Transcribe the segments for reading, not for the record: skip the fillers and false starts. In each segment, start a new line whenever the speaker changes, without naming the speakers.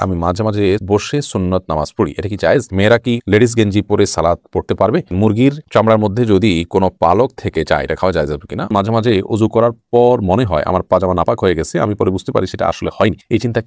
আমি মাঝে মাঝে বসে সুন্নত নামাজ পড়ি, এটা কি জায়েজ? মেয়েরা কি লেডিস গেঞ্জি পরে সালাত পড়তে পারবে? মুরগির চামড়ার মধ্যে যদি কোনো পালক থেকে যায় এটা খাওয়া জায়েজ হবে কিনা? মাঝে মাঝে ওযু করার পর মনে হয় আমার পাজামা নাপাক হয়ে গেছে, আমি পরে বুঝতে পারি সেটা আসলে হয়নি। এই চিন্তা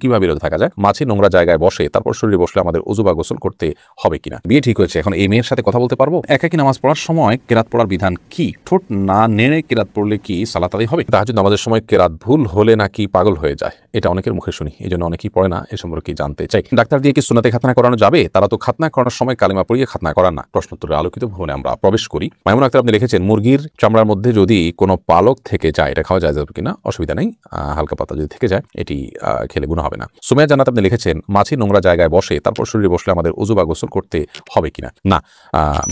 কিভাবে বিরত থাকা যায়? মাছি নোংরা জায়গায় বসে তারপর শরীরে বসলে আমাদের ওযু বা গোসল করতে হবে কিনা? বিয়ে ঠিক হয়েছে, এখন এই মেয়ের সাথে কথা বলতে পারবো? একাকী নামাজ পড়ার সময় কেরাত পড়ার বিধান কি? ঠোঁট না নেড়ে কেরাত পড়লে কি সালাত আদায় হবে? তাহাজ্জুদ নামাজের সময় কেরাত ভুল হলে নাকি পাগল হয়ে যায়, এটা অনেকের মুখে শুনি, এই জন্য অনেকেই পড়ে না, এ সম্পর্কে জানতে চাই। ডাক্তার দিয়ে কি সুন্নাতে খাতনা করানো যাবে? তারা তো খাতনা করানোর সময় কালিমা পড়িয়ে খাতনা করান না। প্রশ্নোত্তরে আলোকিত ভবনে আমরা প্রবেশ করি। মাইমুন আক্তার আপনি লিখেছেন, মুরগির চামড়ার মধ্যে যদি কোনো পালক থেকে যায় এটা খাওয়া যায় যাবে কিনা? অসুবিধা নেই, হালকা পাতা যদি থেকে যায় এটি খেলে গুনাহ হবে না। সুমাইয়া জান্নাত আপনি লিখেছেন, মাছি নোংরা জায়গায় বসে তারপর শরীরে বসলে আমাদের ওযু বা গোসল করতে হবে কিনা? না,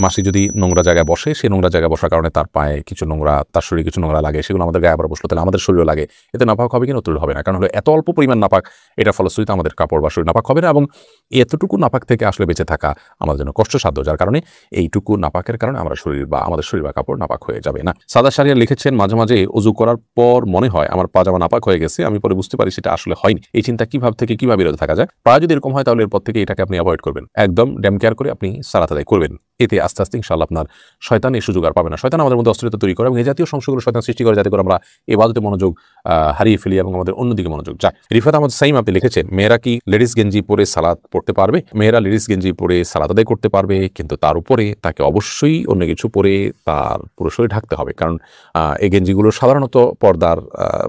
মাছি যদি নোংরা জায়গায় বসে, সেই নোংরা জায়গায় বসার কারণে তার পায়ে কিছু নোংরা, তার শরীরে কিছু নোংরা লাগে, সেগুলো আমাদের গায়ে আবার বসলো, তাহলে আমাদের শরীরও লাগে, এতে নাপাক হবে কিনা? উত্তর হবে না, কারণ হলো এত অল্প পরিমাণ নাপাক, এটা ফলশ্রুতিতে আমাদের কাপড় বা শরীর নাপাক হবে না, এবং এতটুকু নাপাক থেকে আসলে বেঁচে থাকা আমাদের জন্য কষ্টসাধ্য, যার কারণে এইটুকু নাপাকের কারণে আমাদের শরীর বা কাপড় নাপাক হয়ে যাবে না। সাদা শাহরিয়ার লিখেছেন, মাঝে মাঝে ওযু করার পর মনে হয় আমার পাজামা নাপাক হয়ে গেছে, আমি পরে বুঝতে পারি সেটা আসলে হয়নি। এই চিন্তা কিভাবে বিরত থাকা যায়? প্রায় যদি এরকম হয় তাহলে এরপর থেকে এটাকে আপনি অ্যাভয়েড করবেন, একদম ড্যাম কেয়ার করে আপনি সালাত আদায় করবেন। এতে আস্তে আস্তে ইনশাআল্লাহ আপনার শয়তান এই সুযোগ আর পাবে না। শয়তান আমাদের মধ্যে অস্থিরতা তৈরি করে এবং এই জাতীয় সমস্যাগুলো শয়তান সৃষ্টি করে, যাতে করে আমরা ইবাদতে মনোযোগ হারিয়ে ফেলি এবং আমাদের অন্যদিকে মনোযোগ যায়। রিফাত আহমদ সাইম আপনি লিখেছেন, মেয়েরা কি লেডিস গেঞ্জি পরে সালাত পড়তে পারবে? মেয়েরা লেডিস গেঞ্জি পরে সালাত আদায় করতে পারবে, কিন্তু তার উপরে তাকে অবশ্যই অন্য কিছু পরে তার পুরো শরীর ঢাকতে হবে, কারণ এই গেঞ্জিগুলো সাধারণত পর্দার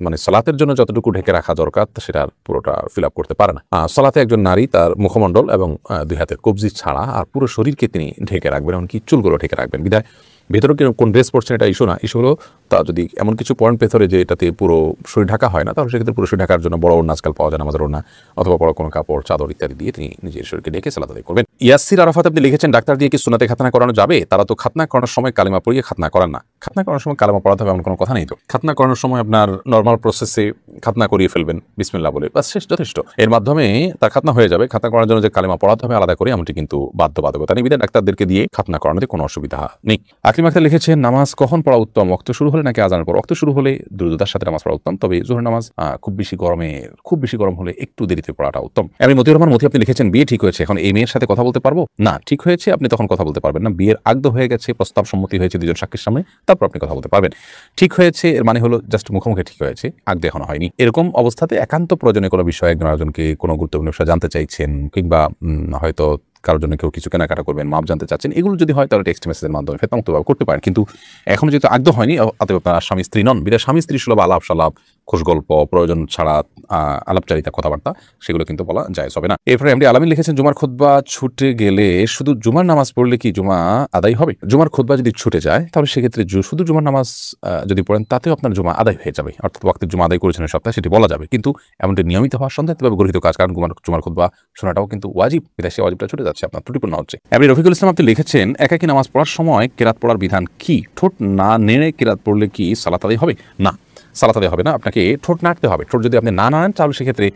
মানে সালাতের জন্য যতটুকু ঢেকে রাখা দরকার সেটার পুরোটা ফিল আপ করতে পারে না। সালাতে একজন নারী তার মুখমণ্ডল এবং দুই হাতের কবজি ছাড়া আর পুরো শরীরকে তিনি ঢেকে রাখবেন, এমনকি চুলগুলো ঢেকে রাখবেন। বিধায় ভেতরে কোন ড্রেস পরছেন এটা ইস্যু না, ইস্যু হলো তা যদি এমন কিছু পয়েন্ট ভেতরে যে এটাতে পুরো শরীর ঢাকা হয় না, তাহলে সেক্ষেত্রে পুরো শরীর ঢাকার জন্য বড় ওড়না আজকাল পাওয়া যায়, আমাদের ওড়না অথবা বড় কোনো কাপড়, চাদর ইত্যাদি দিয়ে তিনি নিজের শরীরকে ঢেকে সালাত আদায় করবেন। ইয়াসির আরাফাত আপনি লিখেছেন, ডাক্তার দিয়ে কি সুন্নাতে খাতনা করানো যাবে? তারা তো খাতনা করানোর সময় কালিমা পড়িয়ে খাতনা করান না। খাতনা করানোর সময় কালিমা পড়াতে হবে এমন কোনো কথা নেই তো। খাতনা করানোর সময় আপনার নর্মাল প্রসেসে খাতনা করিয়ে ফেলবেন বিসমিল্লাহ বলে, বাস শেষ, যথেষ্ট। এর মাধ্যমে তার খাতনা হয়ে যাবে। খাতনা করার জন্য যে কালিমা পড়াতে হবে আলাদা করে এমনটি কিন্তু বাধ্যবাধকতা নেই, বিধায় ডাক্তারদেরকে দিয়ে খাতনা করানোতে কোনো অসুবিধা নেই। আকলিম আক্তার লিখেছেন, নামাজ কখন পড়া উত্তম? ওয়াক্ত শুরু হলে নাকি আজানের পর? ওয়াক্ত শুরু হলে দ্রুততার সাথে নামাজ পড়া উত্তম, তবে জোহর নামাজ খুব বেশি গরম হলে একটু দেরিতে পড়াটা উত্তম। আমি মতিউর রহমান মতি আপনি লিখেছেন, বিয়ে ঠিক হয়েছে, এখন এই মেয়ের সাথে কথা বলতে পারবো? না, ঠিক হয়েছে, আপনি তখন কথা বলতে পারবেন না। বিয়ের আগদ হয়ে গেছে, প্রস্তাব সম্মতি হয়েছে দুজন সাক্ষীর সামনে, তারপর আপনি কথা বলতে পারবেন। ঠিক হয়েছে এর মানে হলো জাস্ট মুখোমুখি ঠিক হয়েছে, আগদ এখনো হয়নি। এরকম অবস্থাতে একান্ত প্রয়োজনে কোনো বিষয়ে একজন আরেকজনকে কোনো গুরুত্বপূর্ণ বিষয় জানতে চাইছেন, কিংবা হয়তো কারোর জন্য কেউ কিছু কেনাকাটা করবেন, মাপ জানতে চাচ্ছেন, এগুলো যদি হয় তাহলে টেক্সট মেসেজের মাধ্যমে ফেতনামুক্তভাবে করতে পারেন। কিন্তু এখনো যেহেতু আগ্রহ হয়নি, অতএব আপনার স্বামী স্ত্রী নন, বিধায় স্বামী স্ত্রী সুলভ আলাপ সালাপ, খোশ গল্প, প্রয়োজন ছাড়া আলাপচারিতা, কথাবার্তা, সেগুলো কিন্তু বলা জায়েজ হবে না। এরপরে এমডি আলামিন লিখেছেন, জুমার খুতবা ছুটে গেলে শুধু জুমার নামাজ পড়লে কি জুমা আদায় হবে? জুমার খুতবা যদি ছুটে যায় তাহলে সেক্ষেত্রে শুধু জুমার নামাজ যদি পড়েন তাতেও আপনার জুমা আদায় হয়ে যাবে, অর্থাৎ ওয়াক্তের জুমা আদায় করেছেন সপ্তাহে, সেটি বলা যাবে। কিন্তু এমনটি নিয়মিত হওয়ার সন্দেহভাবে গঠিত কাজ, কারণ জুমার খুতবা শোনাটাও কিন্তু ওয়াজিব, বিধায় সে ওয়াজিবটা ছুটে যাচ্ছে, আপনার ত্রুটিপূর্ণ হচ্ছে। এমনি রফিকুল ইসলাম আপনি লিখেছেন, একাকী নামাজ পড়ার সময় কেরাত পড়ার বিধান কি? ঠোঁট না নেড়ে কেরাত পড়লে কি সালাত আদায় হবে? না, সালাত আদায় হবে না, আপনাকে ঠোঁট নাড়তে হবে। ঠোঁট যদি আপনি না নাড়েন তাহলে সেক্ষেত্রে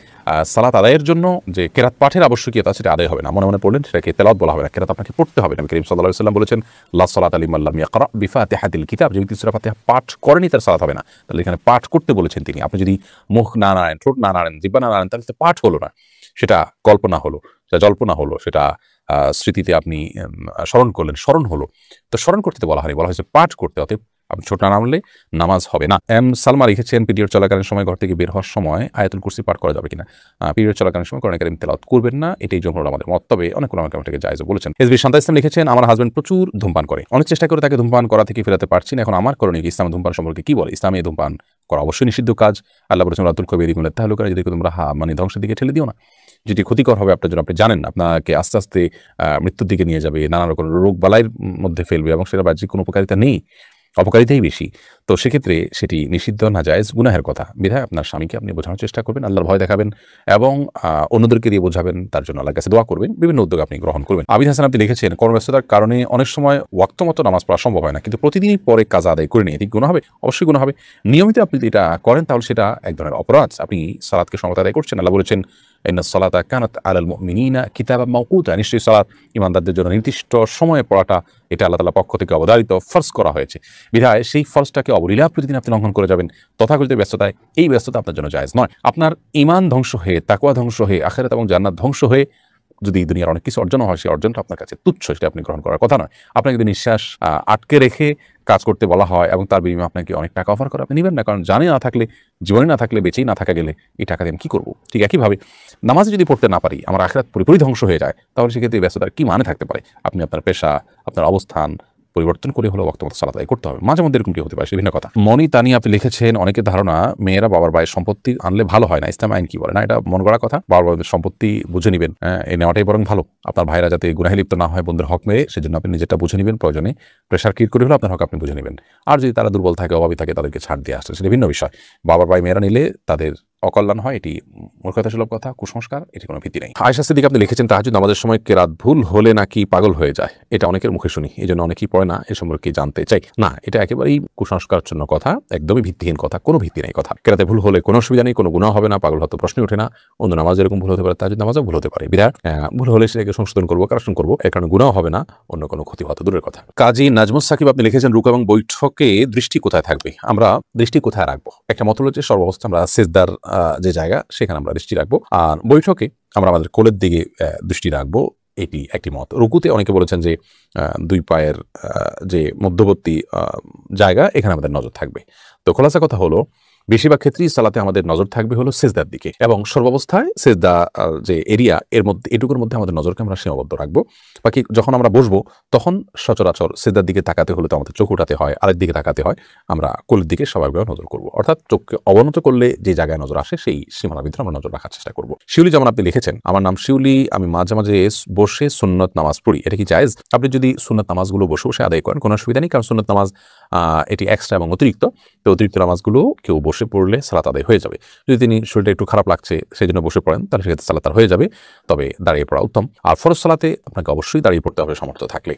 সালাত আদায়ের জন্য যে কেরাত পাঠের আবশ্যকীয়তা সেটা আদায় হবে না। মনে মনে পড়লেন, সেটাকে তেলাওয়াত বলা হবে না, কেরাত আপনাকে পড়তে হবে। নবী করিম সাল্লাল্লাহু আলাইহি ওয়াসাল্লাম বলেছেন, লা সালাতা লিমান লাম ইয়াকরা বিফাতিহাতিল কিতাব, যে ব্যক্তি সূরা ফাতিহা পাঠ করেনি তার সালাত হবে না। তাহলে এখানে পাঠ করতে বলেছেন তিনি। আপনি যদি মুখ না নাড়েন, ঠোঁট না নাড়েন, জিহ্বা না নাড়েন, তাহলে পাঠ হলো না, সেটা কল্পনা হলো, সেটা জল্পনা হলো, সেটা স্মৃতিতে আপনি স্মরণ হলো। তো স্মরণ করতে বলা হয়নি, বলা হয়েছে পাঠ করতে। অতএব আপনি ছোট না নামলে নামাজ হবে না। এম সালমা লিখেছেন, পিরিয়ড চলাকালীন সময় ঘর থেকে বের হওয়ার সময় আয়াতুল কুরসি পাঠ করা যাবে কিনা? পিরিয়ড চলাকালীন সময় কোরআন কারীম তেলাওয়াত করবেন না, এটাই জমহুর আমাদের মত, তবে অনেক ওলামা কেরাম এটাকে জায়েজ বলেছেন। এসবি শান্তা ইসলাম লিখেছেন, আমার হাজবেন্ড প্রচুর ধূমপান করে, অনেক চেষ্টা করে তাকে ধূমপান করা থেকে ফেরাতে পারছি না, এখন আমার করণীয় কি? ইসলাম ধূমপান সম্পর্কে কি বলে? ইসলামে ধূমপান করা অবশ্যই নিষিদ্ধ কাজ। আল্লাহ বলেছেন, রাতুল কবির তাহলে করে যদি তোমরা মানে ধ্বংসের দিকে ঠেলে দিও না, যেটি ক্ষতিকর হবে আপনার জন্য, আপনি জানেন না, আপনাকে আস্তে আস্তে মৃত্যুর দিকে নিয়ে যাবে, নানা রকম রোগ বালাইয়ের মধ্যে ফেলবে, এবং সেটা বাহ্যিক কোনো উপকারিতা নেই, অপকারিতাই বেশি। তো সেক্ষেত্রে সেটি নিষিদ্ধ, না জায়েজ, গুনাহের কথা। বিধায় আপনার স্বামীকে আপনি বোঝানোর চেষ্টা করবেন, আল্লাহর ভয় দেখাবেন এবং অন্যদেরকে দিয়ে বোঝাবেন, তার জন্য আল্লাহর কাছে দোয়া করবেন, বিভিন্ন উদ্যোগ আপনি গ্রহণ করবেন। আবিদ হাসান আপনি লিখেছেন, কর্মব্যস্ততার কারণে অনেক সময় ওয়াক্ত মতো নামাজ পড়া সম্ভব হয় না, কিন্তু প্রতিদিনই পরে কাজা আদায় করে নিয়ে, এটি গুনাহ হবে? অবশ্যই গুনাহ হবে। নিয়মিত আপনি যদি এটা করেন তাহলে সেটা এক ধরনের অপরাধ, আপনি সালাতকে সমতা আদায় করছেন। আল্লাহ বলেছেন, ইন্নাস সালাতা কানাত আলাল মুমিনিনা কিতাবাম মাওকুতা, নিশ্চয়ই সালাত ঈমানদারদের জন্য নির্দিষ্ট সময়ে পড়াটা এটা আল্লাহ তাআলার পক্ষ থেকে অবধারিত, ফরজ করা হয়েছে। বিধায় সেই ফরজটাকে অবলীলা প্রতিদিন আপনি লঙ্ঘন করে যাবেন তথাকথিত ব্যস্ততায়, এই ব্যস্ততা আপনার জন্য জায়েজ নয়। আপনার ঈমান ধ্বংস হয়ে, তাকওয়া ধ্বংস হয়ে, আখিরাত এবং জান্নাত ধ্বংস হয়ে যদি দুনিয়ার অনেক কিছু অর্জন হয়, সেই অর্জনটা আপনার কাছে তুচ্ছ, সেটা আপনি গ্রহণ করার কথা নয়। আপনাকে যদি নিঃশ্বাস আটকে রেখে কাজ করতে বলা হয় এবং তার বিনিময়ে আপনাকে অনেক টাকা অফার করে, আপনি নেবেন না, কারণ জানে না থাকলে, জীবনে না থাকলে, বেঁচেই না থাকা গেলে এই টাকা দিয়ে আমি কী করবো। ঠিক একইভাবে নামাজ যদি পড়তে না পারি, আমার আখিরাত পুরোপুরি ধ্বংস হয়ে যায়, তাহলে সেক্ষেত্রে এই ব্যস্ততার কী মানে থাকতে পারে। আপনি আপনার পেশা, আপনার অবস্থান পরিবর্তন করে হলেও ওয়াক্ত মতো সালাত আদায় করতে হবে। মাঝে মধ্যে এরকম কি হতে পারে, সে ভিন্ন কথা। মনি তানি আপনি লিখেছেন, অনেকের ধারণা মেয়েরা বাবার ভাইয়ের সম্পত্তি আনলে ভালো হয় না, ইসলাম আইন কি বলে? না, এটা মন গড়া কথা। বাবার ভাইয়ের সম্পত্তি বুঝে নেবেন, এই নেওয়াটাই বরং ভালো। আপনার ভাইরা যাতে গুনাহে লিপ্ত না হয়, বন্ধুর হক মেরে, সেজন্য আপনি নিজেটা বুঝে নেবেন, প্রয়োজনে প্রেশার ক্রিয়েট করে হলেও আপনার হক আপনি বুঝে নেবেন। আর যদি তারা দুর্বল থাকে, অভাবী থাকে, তাদেরকে ছাড় দিয়ে আসছে, সেটা ভিন্ন বিষয়। বাবার ভাই মেয়েরা নিলে তাদের অকল্যাণ হয়, এটি মূর্খতা সুলভ কথা, কুসংস্কার, এটি কোনো ভিত্তি নেই। আয়েশা সিদ্দিক আপনি লিখেছেন, তাহাজ্জুদ নামাজের সময় কেরাত ভুল হলে নাকি পাগল হয়ে যায়, এটা অনেকের মুখে শুনি, এই জন্য অনেকেই পড়ে না, এ সম্পর্কে জানতে চাই। না, এটা একেবারেই কুসংস্কারজন্য কথা, একদমই ভিত্তিহীন কথা, কোনো ভিত্তি নেই কথা। কেরাতে ভুল হলে কোনো অসুবিধা নেই, কোনো গুনাহ হবে না, পাগল হয়তো প্রশ্নই ওঠে না। অন্য নামাজ এরকম ভুল হতে পারে, তাহাজ্জুদ নামাজও ভুল হতে পারে। বিরাট ভুল হলে সেটাকে সংশোধন করবো, কারেকশন করবো, এর কারণে গুনাহ হবে না, অন্য কোনো ক্ষতি হতো দূরের কথা। কাজী নাজমুস সাকিব আপনি লিখেছেন, রুকু এবং বৈঠকে দৃষ্টি কোথায় থাকবে? আমরা দৃষ্টি কোথায় রাখবো? একটা মত হলো যে সর্বাবস্থা আমরা সিজদার যে জায়গা, সেখানে আমরা দৃষ্টি রাখবো, আর বৈঠকে আমরা আমাদের কোলের দিকে দৃষ্টি রাখবো, এটি একটি মত। রুকুতে অনেকে বলেছেন যে দুই পায়ের যে মধ্যবর্তী জায়গা, এখানে আমাদের নজর থাকবে। তো খোলাসা কথা হলো, বেশিরভাগ ক্ষেত্রেই সালাতে আমাদের নজর থাকবে হলো সেজদার দিকে, এবং সর্বাবস্থায় সেজদা যে এরিয়া, এর মধ্যে এটুকুর মধ্যে আমাদের নজরকে আমরা সীমাবদ্ধ রাখবো। বাকি যখন আমরা বসবো, তখন সচরাচর সেজদার দিকে তাকাতে হলে তো আমাদের চোখ উঠাতে হয়, আরেক দিকে তাকাতে হয়, আমরা কোলের দিকে স্বাভাবিকভাবে নজর করবো। অর্থাৎ চোখকে অবনত করলে যে জায়গায় নজর আসে, সেই সীমানার ভিতরে আমরা নজর রাখার চেষ্টা করবো। শিউলি যেমন আপনি লিখেছেন, আমার নাম শিউলি, আমি মাঝে মাঝে বসে সুন্নত নামাজ পড়ি, এটা কি জায়েজ? আপনি যদি সুন্নত নামাজগুলো বসে বসে আদায় করেন, কোনো অসুবিধা নেই, কারণ সুন্নত নামাজ এটি এক্সট্রা এবং অতিরিক্ত। তো অতিরিক্ত নামাজগুলো কেউ বসে পড়লে সালাত আদায় হয়ে যাবে। যদি তিনি শরীরটা একটু খারাপ লাগছে, সেই জন্য বসে পড়েন, তাহলে সেক্ষেত্রে সালাত আর হয়ে যাবে, তবে দাঁড়িয়ে পড়া উত্তম। আর ফরজ সালাতে আপনাকে অবশ্যই দাঁড়িয়ে পড়তে হবে সামর্থ্য থাকলে।